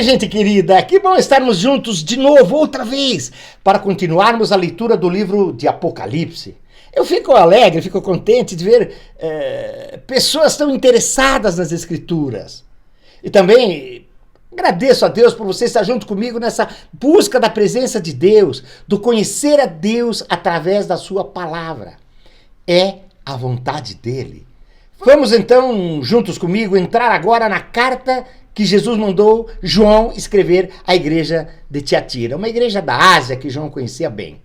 gente querida, que bom estarmos juntos de novo, outra vez, para continuarmos a leitura do livro de Apocalipse. Eu fico alegre, fico contente de ver pessoas tão interessadas nas Escrituras. E também agradeço a Deus por você estar junto comigo nessa busca da presença de Deus, do conhecer a Deus através da sua palavra. É a vontade dele. Vamos então, juntos comigo, entrar agora na carta que Jesus mandou João escrever à igreja de Tiatira, uma igreja da Ásia que João conhecia bem.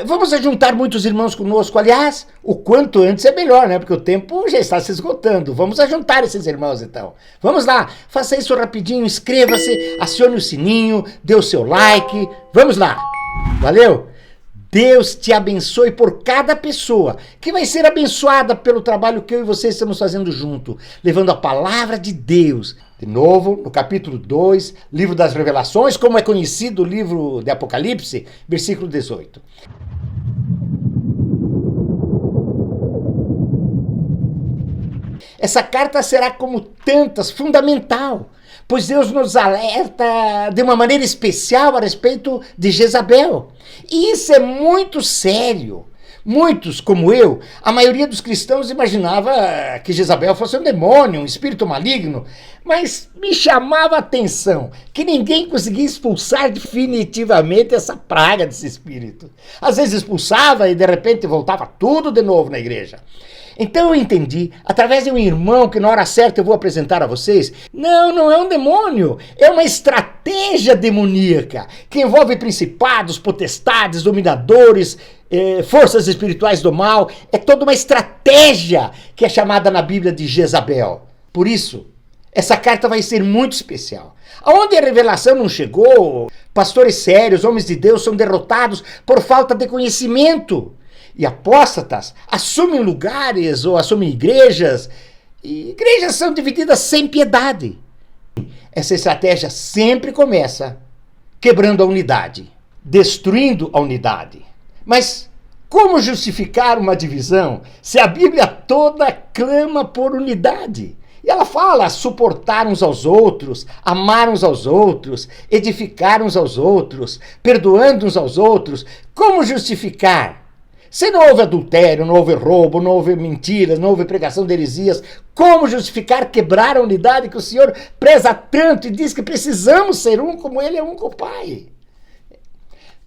Vamos juntar muitos irmãos conosco, aliás, o quanto antes é melhor, né? Porque o tempo já está se esgotando. Vamos juntar esses irmãos então. Vamos lá, faça isso rapidinho, inscreva-se, acione o sininho, dê o seu like. Vamos lá, valeu? Deus te abençoe por cada pessoa que vai ser abençoada pelo trabalho que eu e você estamos fazendo junto, levando a palavra de Deus. De novo, no capítulo 2, livro das Revelações, como é conhecido o livro de Apocalipse, versículo 18. Essa carta será, como tantas, fundamental, pois Deus nos alerta de uma maneira especial a respeito de Jezabel. E isso é muito sério. Muitos, como eu, a maioria dos cristãos imaginava que Jezabel fosse um demônio, um espírito maligno, mas me chamava a atenção que ninguém conseguia expulsar definitivamente essa praga desse espírito. Às vezes expulsava e de repente voltava tudo de novo na igreja. Então eu entendi, através de um irmão que na hora certa eu vou apresentar a vocês, não é um demônio, é uma estratégia demoníaca que envolve principados, potestades, dominadores, forças espirituais do mal. É toda uma estratégia que é chamada na Bíblia de Jezabel. Por isso, essa carta vai ser muito especial. Aonde a revelação não chegou, pastores sérios, homens de Deus são derrotados por falta de conhecimento. E apóstatas assumem lugares ou assumem igrejas, e igrejas são divididas sem piedade. Essa estratégia sempre começa quebrando a unidade, destruindo a unidade. Mas como justificar uma divisão se a Bíblia toda clama por unidade? E ela fala suportar uns aos outros, amar uns aos outros, edificar uns aos outros, perdoando uns aos outros. Como justificar? Se não houve adultério, não houve roubo, não houve mentiras, não houve pregação de heresias, como justificar quebrar a unidade que o Senhor preza tanto e diz que precisamos ser um como Ele é um com o Pai?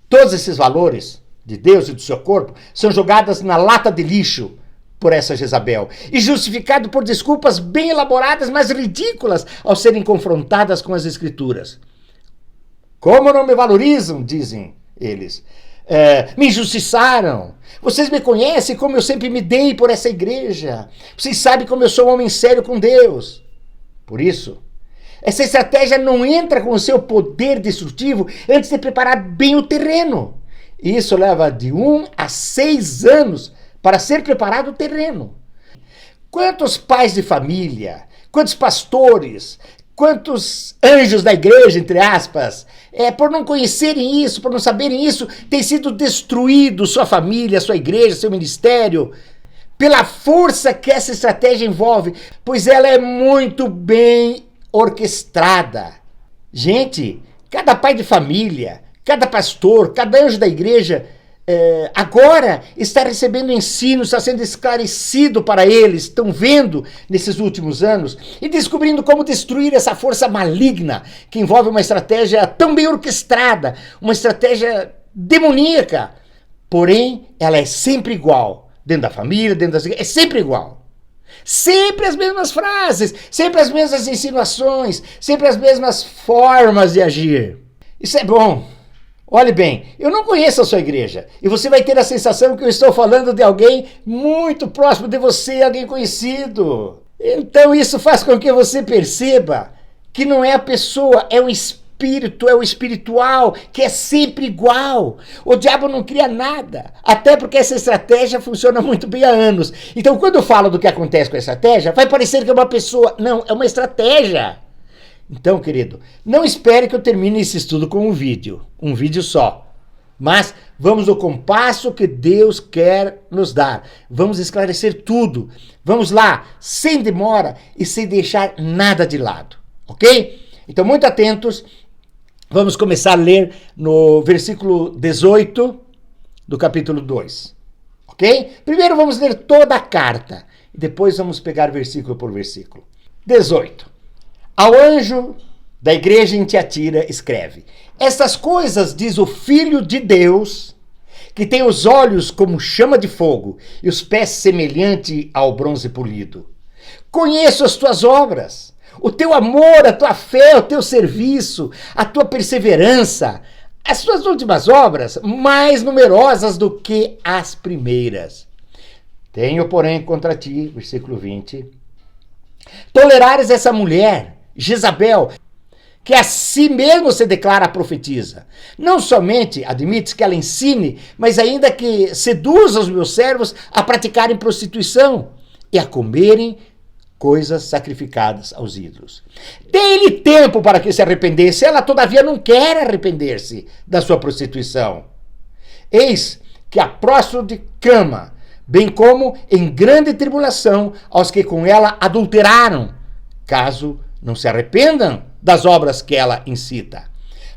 Todos esses valores de Deus e do seu corpo são jogados na lata de lixo por essa Jezabel e justificado por desculpas bem elaboradas, mas ridículas ao serem confrontadas com as Escrituras. Como não me valorizam, dizem eles. Me injustiçaram. Vocês me conhecem como eu sempre me dei por essa igreja. Vocês sabem como eu sou um homem sério com Deus. Por isso, essa estratégia não entra com o seu poder destrutivo antes de preparar bem o terreno. Isso leva de 1 a 6 anos para ser preparado o terreno. Quantos pais de família, quantos pastores, quantos anjos da igreja, entre aspas, por não conhecerem isso, por não saberem isso, tem sido destruído sua família, sua igreja, seu ministério, pela força que essa estratégia envolve, pois ela é muito bem orquestrada. Gente, cada pai de família, cada pastor, cada anjo da igreja, agora está recebendo ensino, está sendo esclarecido para eles, estão vendo nesses últimos anos e descobrindo como destruir essa força maligna que envolve uma estratégia tão bem orquestrada, uma estratégia demoníaca, porém ela é sempre igual, dentro da família, dentro das igrejas, é sempre igual. Sempre as mesmas frases, sempre as mesmas insinuações, sempre as mesmas formas de agir. Isso é bom. Olhe bem, eu não conheço a sua igreja e você vai ter a sensação que eu estou falando de alguém muito próximo de você, alguém conhecido. Então isso faz com que você perceba que não é a pessoa, é o espírito, é o espiritual, que é sempre igual. O diabo não cria nada, até porque essa estratégia funciona muito bem há anos. Então quando eu falo do que acontece com a estratégia, vai parecer que é uma pessoa. Não, é uma estratégia. Então, querido, não espere que eu termine esse estudo com um vídeo só. Mas vamos no compasso que Deus quer nos dar. Vamos esclarecer tudo. Vamos lá, sem demora e sem deixar nada de lado, ok? Então, muito atentos, vamos começar a ler no versículo 18 do capítulo 2, ok? Primeiro vamos ler toda a carta, e depois vamos pegar versículo por versículo. 18. Ao anjo da igreja em Tiatira escreve: estas coisas diz o Filho de Deus, que tem os olhos como chama de fogo e os pés semelhante ao bronze polido. Conheço as tuas obras, o teu amor, a tua fé, o teu serviço, a tua perseverança, as tuas últimas obras, mais numerosas do que as primeiras. Tenho, porém, contra ti, versículo 20, tolerares essa mulher, Jezabel, que a si mesmo se declara profetisa. Não somente admites que ela ensine, mas ainda que seduza os meus servos a praticarem prostituição e a comerem coisas sacrificadas aos ídolos. Dê-lhe tempo para que se arrependesse. Ela, todavia, não quer arrepender-se da sua prostituição. Eis que a próstade clama, bem como em grande tribulação aos que com ela adulteraram, caso não se arrependam das obras que ela incita.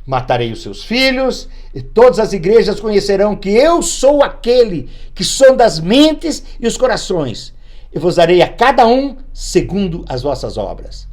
Matarei os seus filhos, e todas as igrejas conhecerão que eu sou aquele que sonda as mentes e os corações, e vos darei a cada um segundo as vossas obras.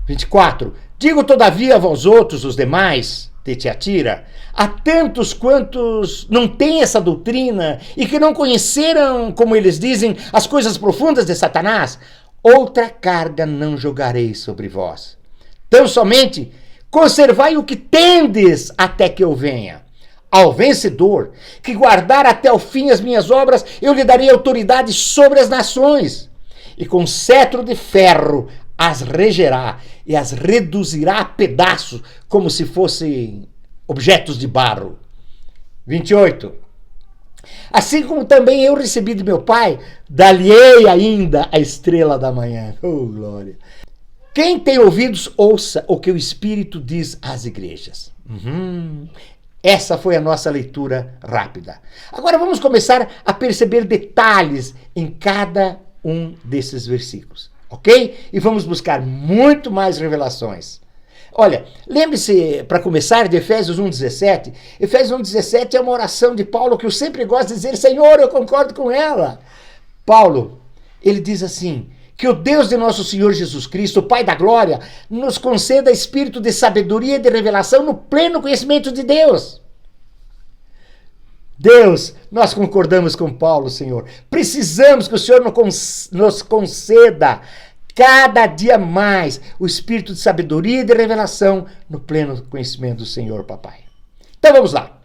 24. Digo todavia a vós outros, os demais de Tiatira, a tantos quantos não têm essa doutrina e que não conheceram, como eles dizem, as coisas profundas de Satanás, outra carga não jogarei sobre vós. Tão somente conservai o que tendes até que eu venha. Ao vencedor, que guardar até o fim as minhas obras, eu lhe darei autoridade sobre as nações, e com cetro de ferro as regerá e as reduzirá a pedaços, como se fossem objetos de barro. 28. Assim como também eu recebi de meu Pai, dar-lhe-ei ainda a estrela da manhã. Oh, glória! Quem tem ouvidos, ouça o que o Espírito diz às igrejas. Essa foi a nossa leitura rápida. Agora vamos começar a perceber detalhes em cada um desses versículos, ok? E vamos buscar muito mais revelações. Olha, lembre-se, para começar, de Efésios 1,17. Efésios 1,17 é uma oração de Paulo que eu sempre gosto de dizer: Senhor, eu concordo com ela. Paulo, ele diz assim: que o Deus de nosso Senhor Jesus Cristo, o Pai da glória, nos conceda espírito de sabedoria e de revelação no pleno conhecimento de Deus. Deus, nós concordamos com Paulo, Senhor. Precisamos que o Senhor nos conceda cada dia mais o espírito de sabedoria e de revelação no pleno conhecimento do Senhor, papai. Então vamos lá.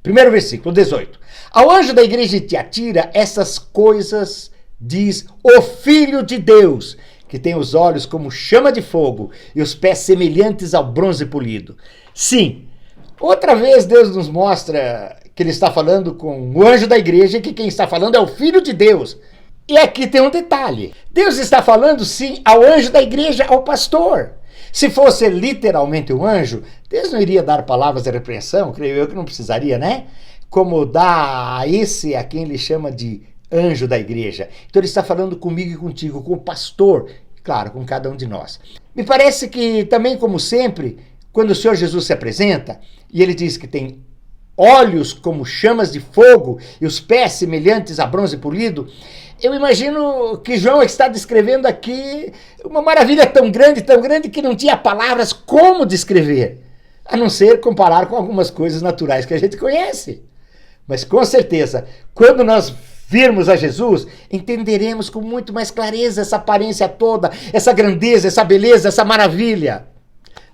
Primeiro versículo, 18. Ao anjo da igreja de Tiatira, essas coisas diz o Filho de Deus, que tem os olhos como chama de fogo e os pés semelhantes ao bronze polido. Sim, outra vez Deus nos mostra que ele está falando com o anjo da igreja e que quem está falando é o Filho de Deus. E aqui tem um detalhe. Deus está falando, sim, ao anjo da igreja, ao pastor. Se fosse literalmente um anjo, Deus não iria dar palavras de repreensão, creio eu que não precisaria, né? Como dá a esse a quem ele chama de anjo da igreja. Então ele está falando comigo e contigo, com o pastor, claro, com cada um de nós. Me parece que também, como sempre, quando o Senhor Jesus se apresenta e ele diz que tem olhos como chamas de fogo e os pés semelhantes a bronze polido, eu imagino que João está descrevendo aqui uma maravilha tão grande que não tinha palavras como descrever, a não ser comparar com algumas coisas naturais que a gente conhece. Mas com certeza, quando nós virmos a Jesus, entenderemos com muito mais clareza essa aparência toda, essa grandeza, essa beleza, essa maravilha.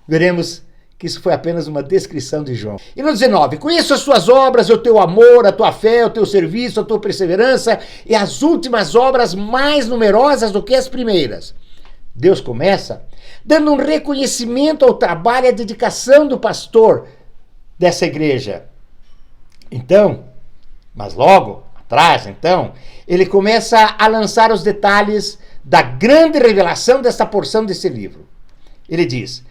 Veremos que isso foi apenas uma descrição de João. E no 19, conheço as tuas obras, o teu amor, a tua fé, o teu serviço, a tua perseverança e as últimas obras mais numerosas do que as primeiras. Deus começa dando um reconhecimento ao trabalho e à dedicação do pastor dessa igreja. Então, mas logo atrás, então, ele começa a lançar os detalhes da grande revelação dessa porção desse livro. Ele diz: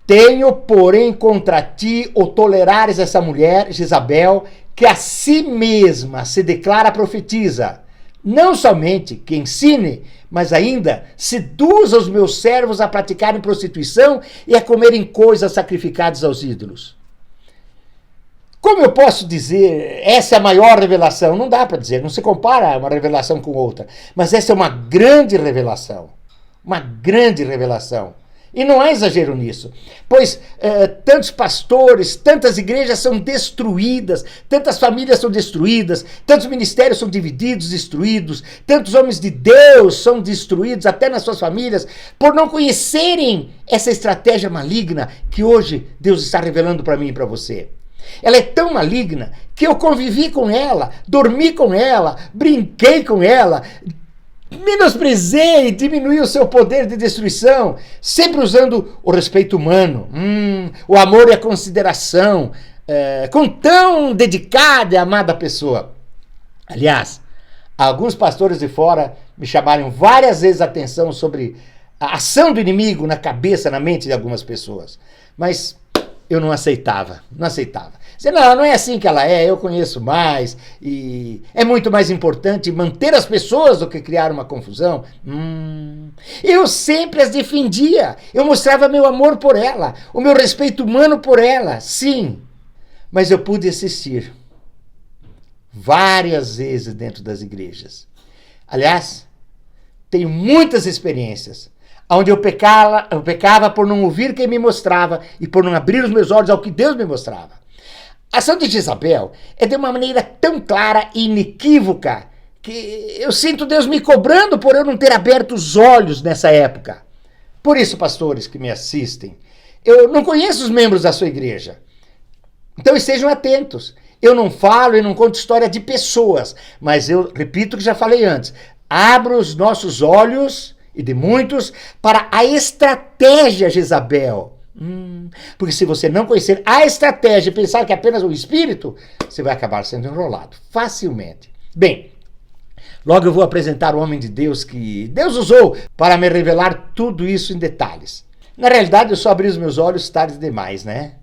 tenho, porém, contra ti o tolerares essa mulher, Jezabel, que a si mesma se declara profetisa. Não somente que ensine, mas ainda seduza os meus servos a praticarem prostituição e a comerem coisas sacrificadas aos ídolos. Como eu posso dizer, essa é a maior revelação? Não dá para dizer, não se compara uma revelação com outra. Mas essa é uma grande revelação. Uma grande revelação. E não há exagero nisso, pois tantos pastores, tantas igrejas são destruídas, tantas famílias são destruídas, tantos ministérios são divididos, destruídos, tantos homens de Deus são destruídos, até nas suas famílias, por não conhecerem essa estratégia maligna que hoje Deus está revelando para mim e para você. Ela é tão maligna que eu convivi com ela, dormi com ela, brinquei com ela, menosprezei, diminuí o seu poder de destruição, sempre usando o respeito humano, o amor e a consideração, com tão dedicada e amada pessoa. Aliás, alguns pastores de fora me chamaram várias vezes a atenção sobre a ação do inimigo na cabeça, na mente de algumas pessoas. Mas eu não aceitava. Dizia, não é assim que ela é, eu conheço mais, e é muito mais importante manter as pessoas do que criar uma confusão. Eu sempre as defendia, eu mostrava meu amor por ela, o meu respeito humano por ela, sim. Mas eu pude assistir várias vezes dentro das igrejas. Aliás, tenho muitas experiências onde eu pecava por não ouvir quem me mostrava e por não abrir os meus olhos ao que Deus me mostrava. A ação de Jezabel é de uma maneira tão clara e inequívoca que eu sinto Deus me cobrando por eu não ter aberto os olhos nessa época. Por isso, pastores que me assistem, eu não conheço os membros da sua igreja. Então estejam atentos. Eu não falo e não conto história de pessoas, mas eu repito o que já falei antes. Abra os nossos olhos, e de muitos, para a estratégia Jezabel. Porque se você não conhecer a estratégia e pensar que é apenas um espírito, você vai acabar sendo enrolado facilmente. Bem, logo eu vou apresentar o homem de Deus que Deus usou para me revelar tudo isso em detalhes. Na realidade, eu só abri os meus olhos tarde demais, né?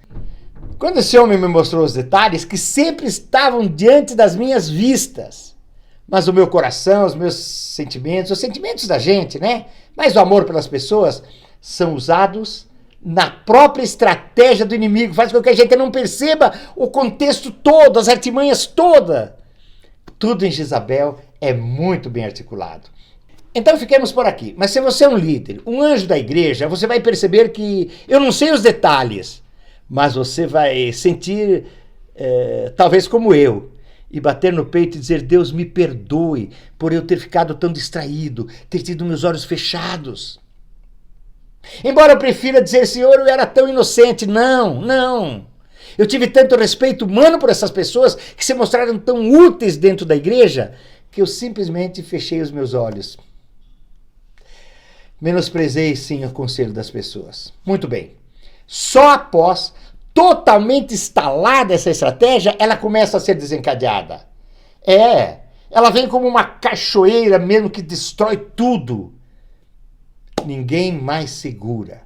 Quando esse homem me mostrou os detalhes que sempre estavam diante das minhas vistas, mas o meu coração, os meus sentimentos, os sentimentos da gente, né? Mas o amor pelas pessoas são usados na própria estratégia do inimigo. Faz com que a gente não perceba o contexto todo, as artimanhas todas. Tudo em Jezabel é muito bem articulado. Então fiquemos por aqui. Mas se você é um líder, um anjo da igreja, você vai perceber que eu não sei os detalhes, mas você vai sentir, talvez como eu, e bater no peito e dizer, Deus me perdoe por eu ter ficado tão distraído, ter tido meus olhos fechados. Embora eu prefira dizer, Senhor, eu era tão inocente. Não. Eu tive tanto respeito humano por essas pessoas que se mostraram tão úteis dentro da igreja que eu simplesmente fechei os meus olhos. Menosprezei, sim, o conselho das pessoas. Muito bem. Só após totalmente instalada essa estratégia, ela começa a ser desencadeada. Ela vem como uma cachoeira mesmo que destrói tudo. Ninguém mais segura.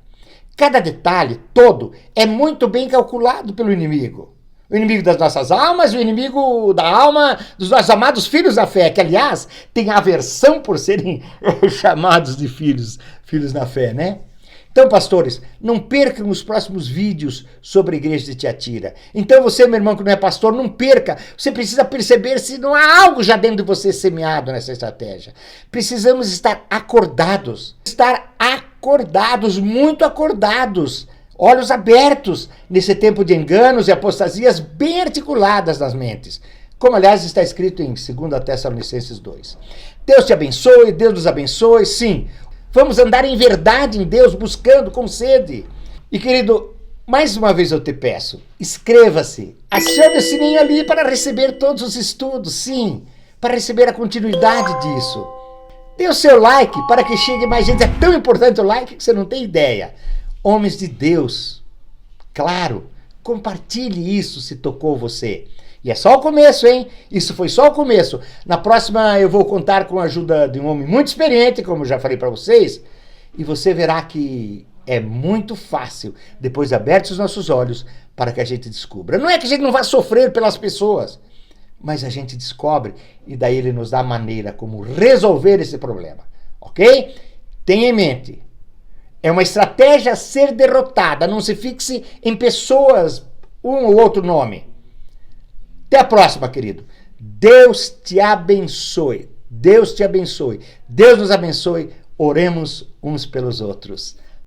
Cada detalhe todo é muito bem calculado pelo inimigo. O inimigo das nossas almas, o inimigo da alma dos nossos amados filhos da fé, que aliás tem aversão por serem chamados de filhos na fé, né? Então, pastores, não percam os próximos vídeos sobre a igreja de Tiatira. Então, você, meu irmão, que não é pastor, não perca. Você precisa perceber se não há algo já dentro de você semeado nessa estratégia. Precisamos estar acordados. Muito acordados. Olhos abertos nesse tempo de enganos e apostasias bem articuladas nas mentes. Como, aliás, está escrito em 2 Tessalonicenses 2. Deus te abençoe, Deus nos abençoe, sim. Vamos andar em verdade em Deus, buscando com sede. E, querido, mais uma vez eu te peço, inscreva-se, acione o sininho ali para receber todos os estudos, sim, para receber a continuidade disso. Dê o seu like para que chegue mais gente. É tão importante o like que você não tem ideia. Homens de Deus, claro, compartilhe isso se tocou você. E é só o começo, hein? Isso foi só o começo. Na próxima eu vou contar com a ajuda de um homem muito experiente, como eu já falei para vocês, e você verá que é muito fácil, depois abertos os nossos olhos, para que a gente descubra. Não é que a gente não vá sofrer pelas pessoas, mas a gente descobre e daí ele nos dá maneira como resolver esse problema, ok? Tenha em mente, é uma estratégia a ser derrotada, não se fixe em pessoas, um ou outro nome. Até a próxima, querido. Deus te abençoe. Deus te abençoe. Deus nos abençoe. Oremos uns pelos outros.